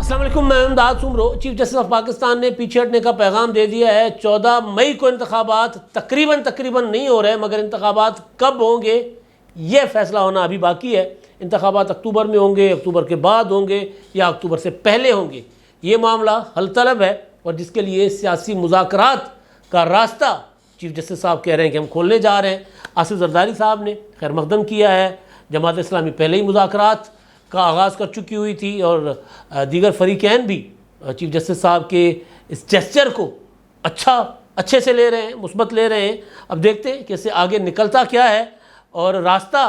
अस्सलाम वालेकुम, मैं इमदाद Soomro. Chief justice of Pakistan ने पीछे हटने का पैगाम दे दिया है। 14 मई को इंतखाबात तकरीबन नहीं हो रहे, मगर इंतखाबात कब होंगे ये फैसला होना अभी बाकी है। इंतखाबात अक्टूबर में होंगे, अक्टूबर के बाद होंगे या अक्टूबर से पहले होंगे, ये मामला हल तलब है और जिसके लिए सियासी मुज़ाकरात का रास्ता चीफ जस्टिस साहब कह रहे हैं कि हम खोलने जा रहे हैं। आसिफ जरदारी साहब ने खैर मकदम किया है। जमात इस्लामी पहले ही मुज़ाकरात का आगाज़ कर चुकी हुई थी और दीगर फरीकैन भी चीफ जस्टिस साहब के इस जेस्चर को अच्छे से ले रहे हैं, मुस्बत ले रहे हैं। अब देखते हैं कि इससे आगे निकलता क्या है और रास्ता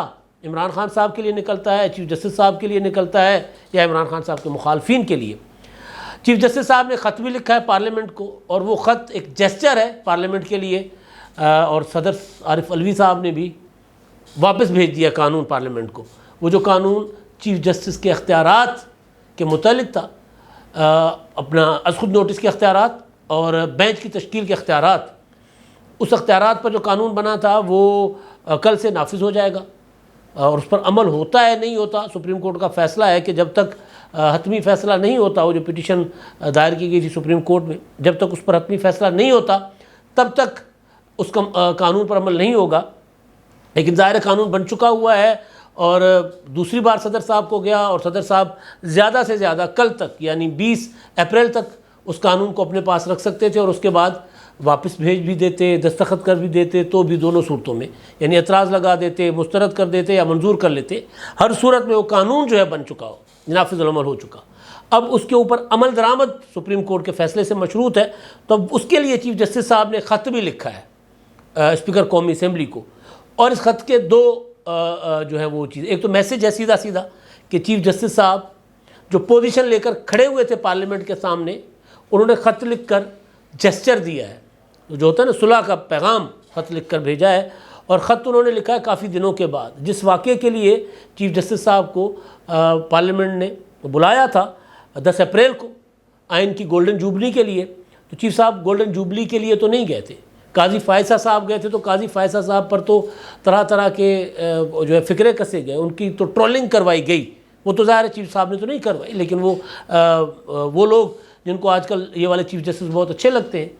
इमरान खान साहब के लिए निकलता है, चीफ जस्टिस साहब के लिए निकलता है या इमरान खान साहब के मुखालफिन के लिए। चीफ जस्टिस साहब ने ख़त भी लिखा है पार्लियामेंट को और वो ख़त एक जेस्चर है पार्लियामेंट के लिए और सदर आरिफ अलवी साहब ने भी वापस भेज दिया कानून पार्लियामेंट को। वो जो कानून चीफ जस्टिस के अख्तियारात के मुतालिक था, अपना अज़-खुद नोटिस के अख्तियारात और बेंच की तश्कील के अख्तियारात, उस अख्तियारात पर जो कानून बना था वो कल से नाफिज हो जाएगा और उस पर अमल होता है नहीं होता। सुप्रीम कोर्ट का फ़ैसला है कि जब तक हतमी फ़ैसला नहीं होता, वो जो पिटीशन दायर की गई थी सुप्रीम कोर्ट में, जब तक उस पर हतमी फ़ैसला नहीं होता तब तक उस कानून पर अमल नहीं होगा। लेकिन ज़ाहिर कानून बन चुका हुआ है और दूसरी बार सदर साहब को गया और सदर साहब ज़्यादा से ज़्यादा कल तक यानी 20 अप्रैल तक उस कानून को अपने पास रख सकते थे और उसके बाद वापस भेज भी देते, दस्तखत कर भी देते, तो भी दोनों सूरतों में यानी एतराज़ लगा देते, मुस्तरद कर देते या मंजूर कर लेते। हर सूरत में वो कानून जो है बन चुका हो, नाफिज़ुल अमल हो चुका। अब उसके ऊपर अमल दरामद सुप्रीम कोर्ट के फ़ैसले से मशरूत है, तो अब उसके लिए चीफ जस्टिस साहब ने ख़त भी लिखा है स्पीकर कौमी असम्बली को। और इस ख़त के दो जो है वो चीज़, एक तो मैसेज है सीधा सीधा कि चीफ जस्टिस साहब जो पोजीशन लेकर खड़े हुए थे पार्लियामेंट के सामने, उन्होंने ख़त लिख कर जेस्चर दिया है, जो होता है ना सुलह का पैगाम, ख़त लिख कर भेजा है। और ख़त उन्होंने लिखा है काफ़ी दिनों के बाद, जिस वाक़े के लिए चीफ जस्टिस साहब को पार्लियामेंट ने बुलाया था 10 अप्रैल को आइन की गोल्डन जुबली के लिए। तो चीफ साहब गोल्डन जुबली के लिए तो नहीं गए थे, काजी फ़ायसा साहब गए थे। तो काजी फ़ायसा साहब पर तो तरह तरह के जो है फ़िक्रे कसे गए, उनकी तो ट्रोलिंग करवाई गई। वो तो ज़ाहिर है चीफ साहब ने तो नहीं करवाई, लेकिन वो लोग जिनको आजकल ये वाले चीफ जस्टिस बहुत अच्छे लगते हैं,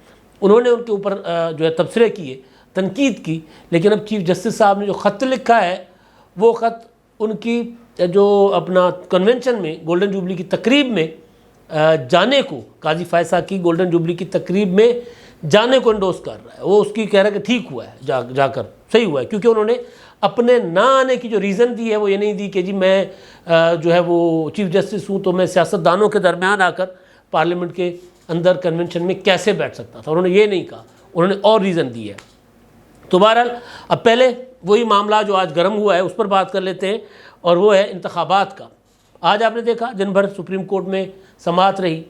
उन्होंने उनके ऊपर जो है तबसरे किए, तनकीद की। लेकिन अब चीफ जस्टिस साहब ने जो ख़त लिखा है वो ख़त उनकी जो अपना कन्वेंशन में गोल्डन जुबली की तकरीब में जाने को, काजी फ़ायसा की गोल्डन जुबली की तकरीब में जाने को इंडोस कर रहा है। वो उसकी कह रहा है कि ठीक हुआ है, जाकर सही हुआ है, क्योंकि उन्होंने अपने ना आने की जो रीज़न दी है वो ये नहीं दी कि जी मैं जो है वो चीफ जस्टिस हूँ तो मैं सियासतदानों के दरमियान आकर पार्लियामेंट के अंदर कन्वेंशन में कैसे बैठ सकता था। उन्होंने ये नहीं कहा, उन्होंने और रीज़न दी है। तो बहरहाल अब पहले वही मामला जो आज गर्म हुआ है उस पर बात कर लेते हैं और वो है इंतखाबात का। आज आपने देखा दिन भर सुप्रीम कोर्ट में समाअत रही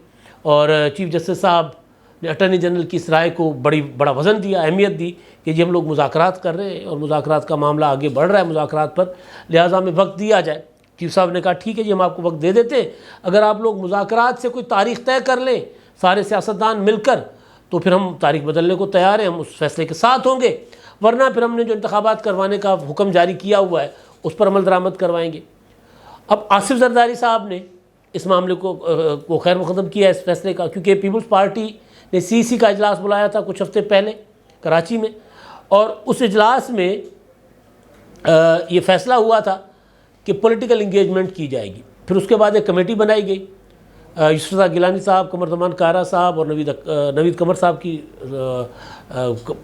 और चीफ जस्टिस साहब ने अटर्नी जनरल की इस राय को बड़ा वज़न दिया, अहमियत दी कि जी हम लोग मुज़ाकरात कर रहे हैं और मुज़ाकरात का मामला आगे बढ़ रहा है मुज़ाकरात पर, लिहाजा हमें वक्त दिया जाए। चीफ साहब ने कहा ठीक है जी, हम आपको वक्त दे देते हैं, अगर आप लोग मुज़ाकरात से कोई तारीख़ तय कर लें सारे सियासतदान मिलकर, तो फिर हम तारीख़ बदलने को तैयार हैं, हम उस फैसले के साथ होंगे। वरना फिर हमने जो इंतखाबात करवाने का हुक्म जारी किया हुआ है उस पर अमल दरामद करवाएंगे। अब आसिफ जरदारी साहब ने इस मामले को खैर मुकदम किया इस फैसले का, क्योंकि पीपल्स पार्टी ने सीसी का इजलास बुलाया था कुछ हफ्ते पहले कराची में और उस इजलास में ये फ़ैसला हुआ था कि पॉलिटिकल इंगेजमेंट की जाएगी। फिर उसके बाद एक कमेटी बनाई गई, यूसुफ गिलानी साहब, कमर जमान कारा साहब और नवीद कमर साहब की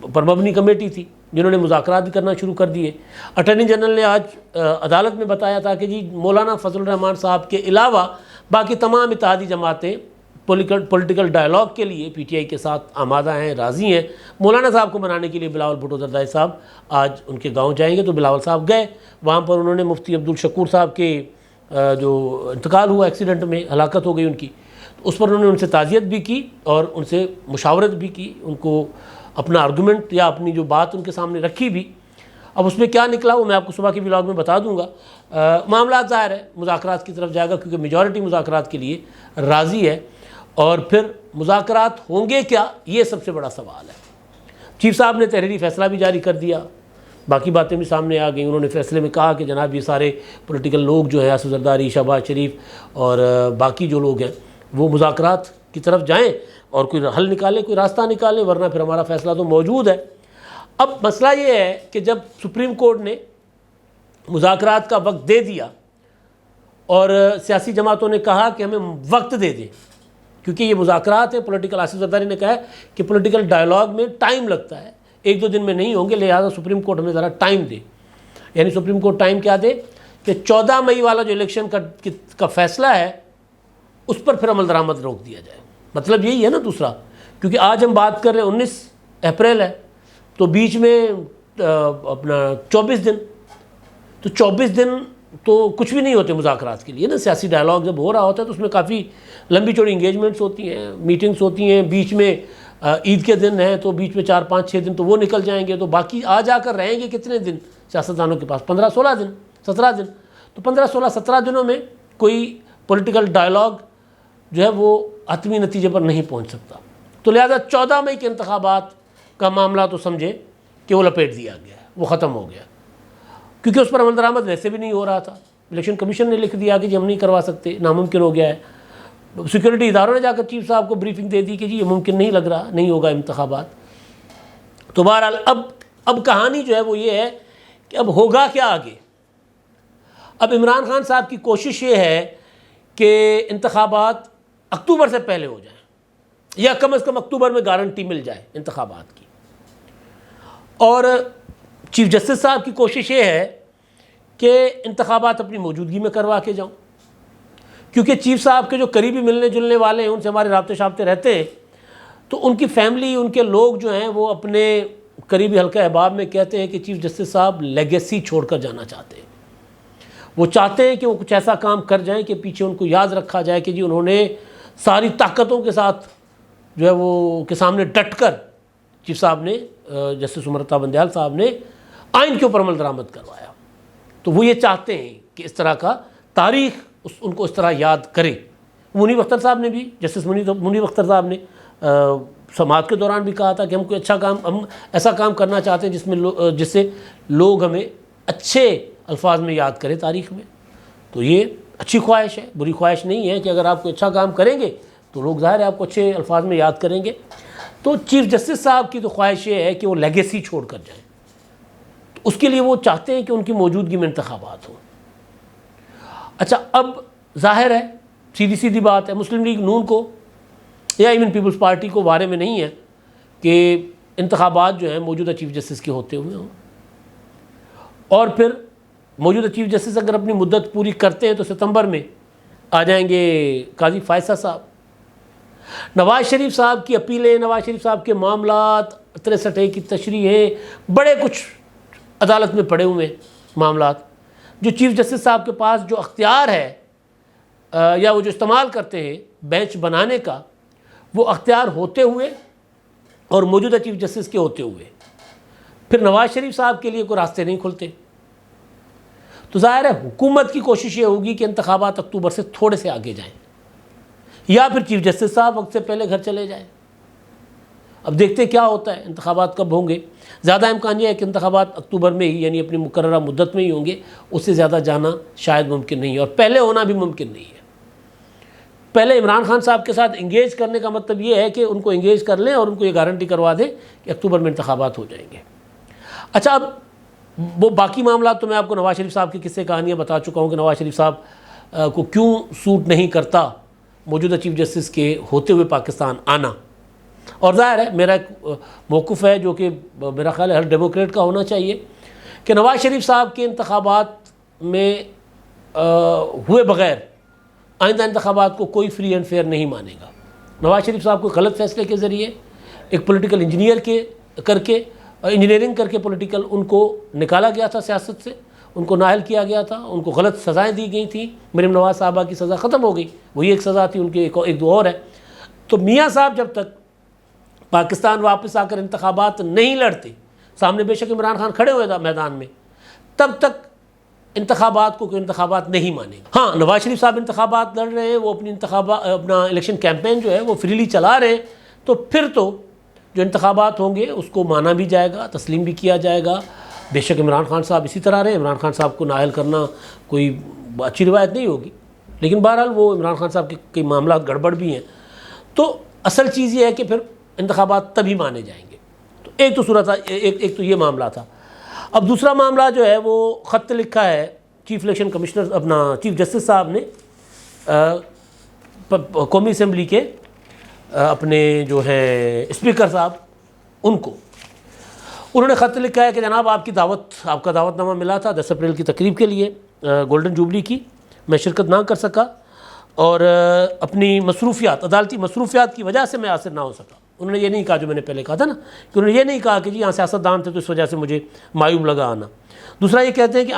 पर मबनी कमेटी थी, जिन्होंने मुज़ाकरात भी करना शुरू कर दिए। अटर्नी जनरल ने आज अदालत में बताया था कि जी मौलाना फजलुर रहमान साहब के अलावा बाकी तमाम इत्तेहादी जमातें पॉलिटिकल डायलॉग के लिए पीटीआई के साथ आमादा हैं, राज़ी हैं। मौलाना साहब को मनाने के लिए बिलावल भुट्टो जरदारी साहब आज उनके गांव जाएंगे, तो बिलावल साहब गए, वहाँ पर उन्होंने मुफ्ती अब्दुल शकूर साहब के जो इंतकाल हुआ एक्सीडेंट में, हलाकत हो गई उनकी, तो उस पर उन्होंने उनसे ताज़ियत भी की और उनसे मुशावरत भी की, उनको अपना आर्गूमेंट या अपनी जो बात उनके सामने रखी भी। अब उसमें क्या निकला वो मैं आपको सुबह के व्लॉग में बता दूंगा। मामला ज़ाहिर है मुज़ाकरात की तरफ जाएगा, क्योंकि मेजॉरिटी मुज़ाकरात के लिए राज़ी है और फिर मुज़ाकरात होंगे क्या, ये सबसे बड़ा सवाल है। चीफ साहब ने तहरीरी फ़ैसला भी जारी कर दिया, बाकी बातें भी सामने आ गई। उन्होंने फ़ैसले में कहा कि जनाब ये सारे पॉलिटिकल लोग जो है आसिफ जरदारी, शहबाज शरीफ और बाकी जो लोग हैं वो मुज़ाकरात की तरफ जाएं और कोई हल निकालें, कोई रास्ता निकालें, वरना फिर हमारा फ़ैसला तो मौजूद है। अब मसला ये है कि जब सुप्रीम कोर्ट ने मुज़ाकरात का वक्त दे दिया और सियासी जमातों ने कहा कि हमें वक्त दे दें, क्योंकि ये मुज़ाकरात है पॉलिटिकल, आसिफ ज़रदारी ने कहा है कि पॉलिटिकल डायलॉग में टाइम लगता है, 1-2 दिन में नहीं होंगे, लिहाजा सुप्रीम कोर्ट हमें ज़रा टाइम दे। यानी सुप्रीम कोर्ट टाइम क्या दे कि 14 मई वाला जो इलेक्शन का फ़ैसला है उस पर फिर अमल दरामद रोक दिया जाए। मतलब यही है ना दूसरा, क्योंकि आज हम बात कर रहे हैं 19 अप्रैल है, तो बीच में अपना 24 दिन, तो 24 दिन तो कुछ भी नहीं होते मुज़ाकरात के लिए ना। सियासी डायलॉग जब हो रहा होता है तो उसमें काफ़ी लंबी चौड़ी इंगेजमेंट्स होती हैं, मीटिंग्स होती हैं, बीच में ईद के दिन हैं तो बीच में 4-5-6 दिन तो वो निकल जाएंगे, तो बाकी आ जाकर रहेंगे कितने दिन सियासतदानों के पास? 15-16 दिन, 17 दिन। तो 15-16-17 दिनों में कोई पॉलिटिकल डायलॉग जो है वो हतमी नतीजे पर नहीं पहुंच सकता। तो लिहाजा 14 मई के इंतखाबात का मामला तो समझे कि वो लपेट दिया गया है, वो ख़त्म हो गया, क्योंकि उस पर अमल दरामद वैसे भी नहीं हो रहा था। इलेक्शन कमीशन ने लिख दिया कि जी हम नहीं करवा सकते, नामुमकिन हो गया है। सिक्योरिटी इदारों ने जाकर चीफ साहब को ब्रीफिंग दे दी कि जी ये मुमकिन नहीं लग रहा, नहीं होगा इंतखाबात। तो बहरहाल अब कहानी जो है वो ये है कि अब होगा क्या आगे। अब इमरान खान साहब की कोशिश ये है कि इंतखाबात अक्टूबर से पहले हो जाए, या कम से कम अक्टूबर में गारंटी मिल जाए इंतखाबात की। और चीफ जस्टिस साहब की कोशिश ये है कि इंतखाबात अपनी मौजूदगी में करवा के जाऊँ, क्योंकि चीफ साहब के जो करीबी मिलने जुलने वाले हैं उनसे हमारे राब्ते शाब्ते रहते हैं, तो उनकी फैमिली, उनके लोग जो हैं वो अपने करीबी हल्का अहबाब में कहते हैं कि चीफ जस्टिस साहब लेगेसी छोड़कर जाना चाहते हैं। वो चाहते हैं कि वो कुछ ऐसा काम कर जाएं कि पीछे उनको याद रखा जाए कि जी उन्होंने सारी ताकतों के साथ जो है वो के सामने डटकर चीफ साहब ने, जस्टिस उमर बंदयाल साहब ने आइन के ऊपर अमल दरामद करवाया। तो वो ये चाहते हैं कि इस तरह का तारीख़ उनको इस तरह याद करे। मुनीब अख्तर साहब ने भी, जस्टिस मुनीब अख्तर साहब ने समाअत के दौरान भी कहा था कि हम कोई अच्छा काम, हम ऐसा काम करना चाहते हैं जिससे लोग हमें अच्छे अल्फाज में याद करें तारीख़ में। तो ये अच्छी ख्वाहिश है, बुरी ख्वाहिश नहीं है कि अगर आप कोई अच्छा काम करेंगे तो लोग ज़ाहिर है आपको अच्छे अल्फाज में याद करेंगे। तो चीफ जस्टिस साहब की तो ख्वाहिश ये है कि वो लेगेसी छोड़ कर जाएँ, तो उसके लिए वो चाहते हैं कि उनकी मौजूदगी में इंतखाबात हो। अच्छा, अब जाहिर है, सीधी सीधी बात है, मुस्लिम लीग नून को या इवन पीपल्स पार्टी को बारे में नहीं है कि इंतखाबात जो हैं मौजूदा चीफ जस्टिस के होते हुए हों। और फिर मौजूदा चीफ जस्टिस अगर अपनी मुद्दत पूरी करते हैं तो सितंबर में आ जाएंगे काजी फायसा साहब। नवाज़ शरीफ साहब की अपीलें, नवाज़ शरीफ साहब के मामलात, 63A की तशरीहें, बड़े कुछ अदालत में पड़े हुए मामलात, जो चीफ जस्टिस साहब के पास जो अख्तियार है या वो जो इस्तेमाल करते हैं बेंच बनाने का, वो अख्तियार होते हुए और मौजूदा चीफ जस्टिस के होते हुए फिर नवाज़ शरीफ साहब के लिए कोई रास्ते नहीं खुलते। तो ज़ाहिर है हुकूमत की कोशिश ये होगी कि इंतखाबात अक्टूबर से थोड़े से आगे जाएं, या फिर चीफ जस्टिस साहब वक्त से पहले घर चले जाएं। अब देखते क्या होता है, इंतखाबात कब होंगे। ज़्यादा इम्कान यह है कि इंतखाबात अक्टूबर में ही, यानी अपनी मुकर्ररा मुद्दत में ही होंगे, उससे ज़्यादा जाना शायद मुमकिन नहीं है, और पहले होना भी मुमकिन नहीं है। पहले इमरान खान साहब के साथ इंगेज करने का मतलब ये है कि उनको इंगेज कर लें और उनको ये गारंटी करवा दें कि अक्टूबर में इंतखाबात हो जाएंगे। अच्छा, अब वो बाकी मामला तो मैं आपको नवाज़ शरीफ साहब की किस्से कहानियाँ बता चुका हूँ कि नवाज़ शरीफ साहब को क्यों सूट नहीं करता मौजूदा चीफ जस्टिस के होते हुए पाकिस्तान आना। और ज़ाहिर है मेरा एक मौक़िफ़ है जो कि मेरा ख़्याल है हर डेमोक्रेट का होना चाहिए कि नवाज़ शरीफ साहब के इंतखाबात में हुए बग़ैर आइंदा इंतखाबात को कोई फ्री एंड फेयर नहीं मानेगा। नवाज़ शरीफ साहब को गलत फ़ैसले के ज़रिए एक पॉलिटिकल इंजीनियरिंग करके पॉलिटिकल उनको निकाला गया था सियासत से, उनको नाअहल किया गया था, उनको गलत सज़ाएँ दी गई थी। मरीम नवाज़ साहबा की सज़ा ख़त्म हो गई, वही एक सज़ा थी, उनकी एक दो और है। तो मियाँ साहब जब तक पाकिस्तान वापस आकर इंतखाबात नहीं लड़ते, सामने बेशक इमरान खान खड़े हुए था मैदान में, तब तक इंतखाबात को कोई इंतखाबात नहीं मानेगा। हाँ, नवाज़ शरीफ साहब इंतखाबात लड़ रहे हैं, वो अपना इलेक्शन कैंपेन जो है वो फ्रीली चला रहे हैं, तो फिर तो जो इंतखाबात होंगे उसको माना भी जाएगा, तस्लीम भी किया जाएगा। बेशक इमरान खान साहब इसी तरह रहे, इमरान खान साहब को नाअहल करना कोई अच्छी रिवायत नहीं होगी, लेकिन बहरहाल वो इमरान खान साहब के कई मामला गड़बड़ भी हैं। तो असल चीज़ ये है कि फिर इंतखाबात तभी माने जाएंगे। तो एक तो सूरत था, एक तो ये मामला था। अब दूसरा मामला जो है वो ख़त लिखा है चीफ इलेक्शन कमिश्नर अपना चीफ जस्टिस साहब ने कौमी असम्बली के अपने जो है स्पीकर साहब उनको, उन्होंने ख़त लिखा है कि जनाब आपका दावतनामा मिला था 10 अप्रैल की तकरीब के लिए गोल्डन जुबली की, मैं शिरकत ना कर सका और अपनी मसरूफियात, अदालती मसरूफियात की वजह से मैं हासिल ना हो सका। उन्होंने ये नहीं कहा जो मैंने पहले कहा था ना, कि उन्होंने ये नहीं कहा कि जी यहाँ सियासतदान थे तो इस वजह से मुझे मायूब लगा आना। दूसरा ये कहते हैं कि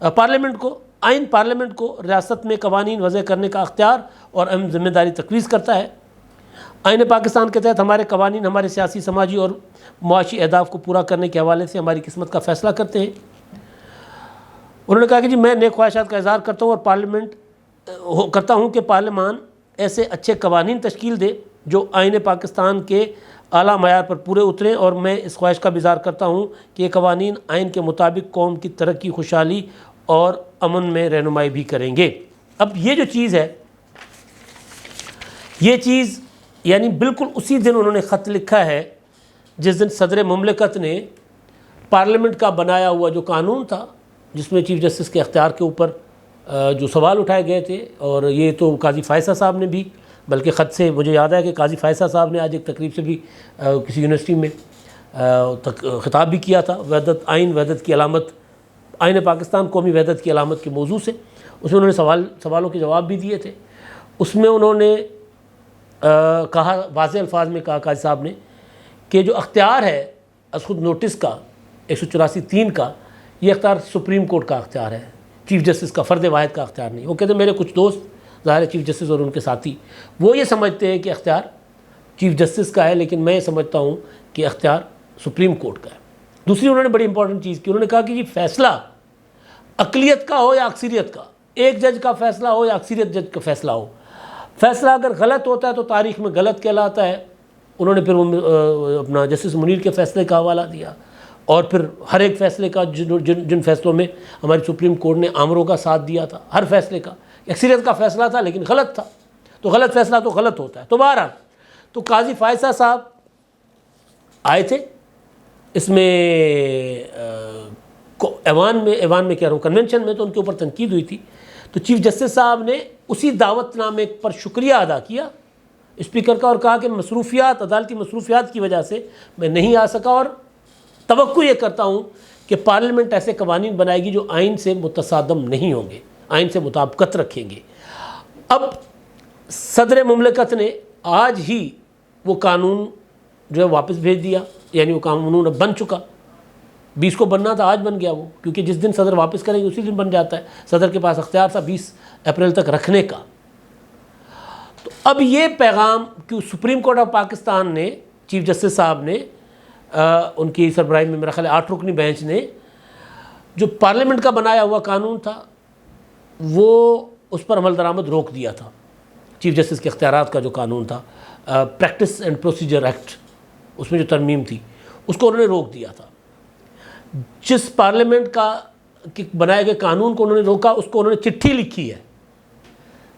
पार्लियामेंट को रियासत में कवानीन वज़े करने का अख्तियार और अहम जिम्मेदारी तकवीज़ करता है। आईन पाकिस्तान के तहत हमारे कवानीन हमारे सियासी, समाजी और मुआशी अहदाफ को पूरा करने के हवाले से हमारी किस्मत का फ़ैसला करते हैं। उन्होंने कहा कि जी मैं नेक ख्वाहिशात का इज़हार करता हूँ और करता हूँ कि पार्लियामान ऐसे अच्छे कवानीन तश्कील दे जो आईन पाकिस्तान के आला मयार पर पूरे उतरें, और मैं इस ख्वाहिश का भी इज़हार करता हूँ कि ये कवानीन आइन के मुताबिक कौम की तरक्की, खुशहाली और अमन में रहनुमाई भी करेंगे। अब ये जो चीज़ है, ये चीज़ यानी बिल्कुल उसी दिन उन्होंने ख़त लिखा है जिस दिन सदर मुमलिकत ने पार्लियामेंट का बनाया हुआ जो कानून था जिसमें चीफ जस्टिस के अख्तियार के ऊपर जो सवाल उठाए गए थे, और ये तो काजी फ़ायसा साहब ने भी, बल्कि ख़त से मुझे याद है कि काजी फ़ायसा साहब ने आज एक तकरीब से भी किसी यूनिवर्सिटी में ख़िताब भी किया था वहदत आइन, वहदत की अलामत, आइन पाकिस्तान कौमी वहदत की अलामत के मौजू से। उसमें उन्होंने सवालों के जवाब भी दिए थे। उसमें उन्होंने कहा, वाज़े अल्फाज में कहा काजी साहब ने कि जो अख्तियार है अस खुद नोटिस का 184(3) का, ये अख्तियार सुप्रीम कोर्ट का अख्तियार है, चीफ जस्टिस का फ़र्द वाहिद का अख्तियार नहीं। वो कहते मेरे कुछ दोस्त, ज़ाहिर चीफ जस्टिस और उनके साथी, वो ये समझते हैं कि अख्तियार चीफ जस्टिस का है, लेकिन मैं ये समझता हूँ कि अख्तियार सुप्रीम कोर्ट का है। दूसरी उन्होंने बड़ी इंपॉर्टेंट चीज़ की, उन्होंने कहा कि ये फ़ैसला अक़लियत का हो या अक्सरियत का, एक जज का फ़ैसला हो या अक्सरियत जज का फ़ैसला हो, फ़ैसला अगर गलत होता है तो तारीख़ में गलत कहलाता है। उन्होंने फिर अपना जस्टिस मुनीर के फ़ैसले का हवाला दिया, और फिर हर एक फ़ैसले का जिन फ़ैसलों में हमारी सुप्रीम कोर्ट ने आमरों का साथ दिया था, हर फैसले का अक्सरियत का फ़ैसला था लेकिन गलत था, तो गलत फ़ैसला तो गलत होता है। तो बहरहाल तो काजी फ़ायसा साहब आए थे इसमें ऐवान में कह रहा हूँ, कन्वेंशन में, तो उनके ऊपर तनकीद हुई थी। तो चीफ जस्टिस साहब ने उसी दावतनामे पर शुक्रिया अदा किया स्पीकर का और कहा कि मसरूफियात, अदालती मसरूफियात की वजह से मैं नहीं आ सका, और तवक्को ये करता हूँ कि पार्लियामेंट ऐसे कवानीन बनाएगी जो आइन से मुतसादम नहीं होंगे, आइन से मुताबिकत रखेंगे। अब सदर मुमलिकत ने आज ही वो कानून जो है वापस भेज दिया, यानी वो कानून अब बन चुका। 20 को बनना था, आज बन गया वो, क्योंकि जिस दिन सदर वापस करेंगे उसी दिन बन जाता है। सदर के पास अख्तियार था 20 अप्रैल तक रखने का। तो अब ये पैगाम कि सुप्रीम कोर्ट ऑफ पाकिस्तान ने, चीफ जस्टिस साहब ने, उनकी सरबराही में मेरा ख्याल 8 रुकनी बेंच ने जो पार्लियामेंट का बनाया हुआ कानून था वो उस पर अमल दरामद रोक दिया था। चीफ जस्टिस के अख्तियारात का जो कानून था, प्रैक्टिस एंड प्रोसीजर एक्ट, उसमें जो तरमीम थी उसको उन्होंने रोक दिया था। जिस पार्लियामेंट का कि बनाए गए कानून को उन्होंने रोका, उसको उन्होंने चिट्ठी लिखी है।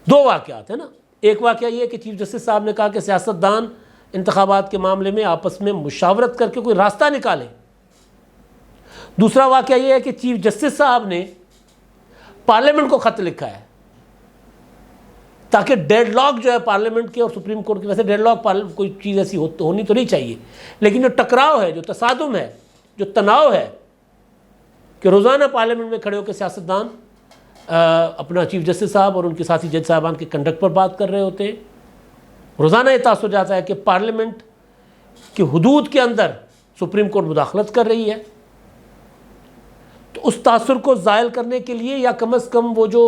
2 वाक़यात है ना, एक वाक़या ये कि चीफ जस्टिस साहब ने कहा कि सियासतदान इंतखाबात के मामले में आपस में मुशावरत करके कोई रास्ता निकाले। दूसरा वाक़या ये है कि चीफ जस्टिस साहब ने पार्लियामेंट को ख़त लिखा है ताकि डेडलॉक जो है पार्लियामेंट के और सुप्रीम कोर्ट के, वैसे डेडलॉक कोई चीज़ ऐसी होनी तो नहीं चाहिए, लेकिन जो टकराव है, जो तसादुम है, जो तनाव है कि रोज़ाना पार्लियामेंट में खड़े होकर सियासतदान अपना चीफ जस्टिस साहब और उनके साथी जज साहबान के कंडक्ट पर बात कर रहे होते हैं। रोज़ाना ये तासुर जाता है कि पार्लियामेंट की हुदूद के अंदर सुप्रीम कोर्ट मुदाखलत कर रही है। तो उस तासुर को ज़ायल करने के लिए या कम अज़ कम वो जो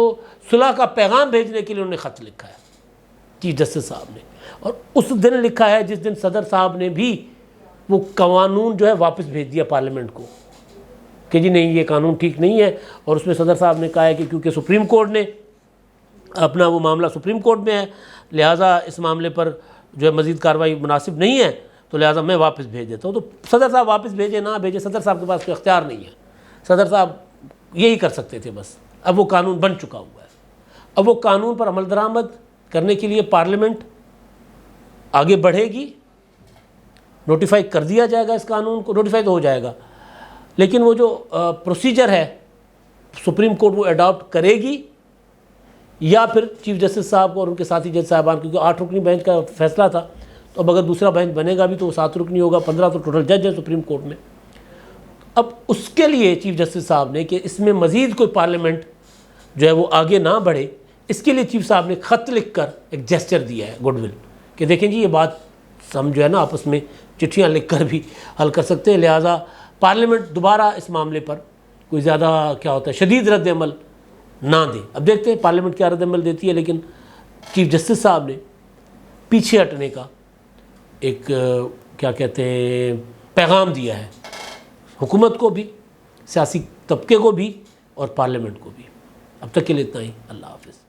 सुलह का पैगाम भेजने के लिए उन्होंने ख़त लिखा है चीफ जस्टिस साहब ने, और उस दिन लिखा है जिस दिन सदर साहब ने भी वो कानून जो है वापस भेज दिया पार्लियामेंट को कि जी नहीं, ये कानून ठीक नहीं है। और उसमें सदर साहब ने कहा है कि क्योंकि सुप्रीम कोर्ट ने अपना वो मामला सुप्रीम कोर्ट में है, लिहाजा इस मामले पर जो है मज़ीद कार्रवाई मुनासिब नहीं है, तो लिहाजा मैं वापस भेज देता हूँ। तो सदर साहब वापस भेजे ना भेजे, सदर साहब के पास कोई अख्तियार नहीं है। सदर साहब यही कर सकते थे बस। अब वो कानून बन चुका हुआ है। अब वो कानून पर अमल दरामद करने के लिए पार्लियामेंट आगे बढ़ेगी, नोटिफाई कर दिया जाएगा इस कानून को, नोटिफाई तो हो जाएगा, लेकिन वो जो प्रोसीजर है सुप्रीम कोर्ट वो अडॉप्ट करेगी या फिर चीफ जस्टिस साहब और उनके साथी जज साहबान, क्योंकि 8 रुकनी बेंच का फैसला था, तो अब अगर दूसरा बेंच बनेगा भी तो वो 7 रुकनी होगा, 15 तो टोटल जज है सुप्रीम कोर्ट में। अब उसके लिए चीफ जस्टिस साहब ने कि इसमें मज़ीद कोई पार्लियामेंट जो है वो आगे ना बढ़े, इसके लिए चीफ साहब ने ख़त लिख कर एक जेस्चर दिया है गुडविल कि देखें जी ये बात हम जो है ना आपस में चिट्ठियाँ लिख कर भी हल कर सकते हैं, लिहाजा पार्लियामेंट दोबारा इस मामले पर कोई ज़्यादा क्या होता है शदीद रद्द अमल ना दे। अब देखते हैं पार्लियामेंट क्या रद्द अमल देती है, लेकिन चीफ जस्टिस साहब ने पीछे हटने का एक क्या कहते हैं पैगाम दिया है हुकूमत को भी, सियासी तबके को भी और पार्लियामेंट को भी। अब तक के लिए इतना ही। अल्लाह हाफ़िज़।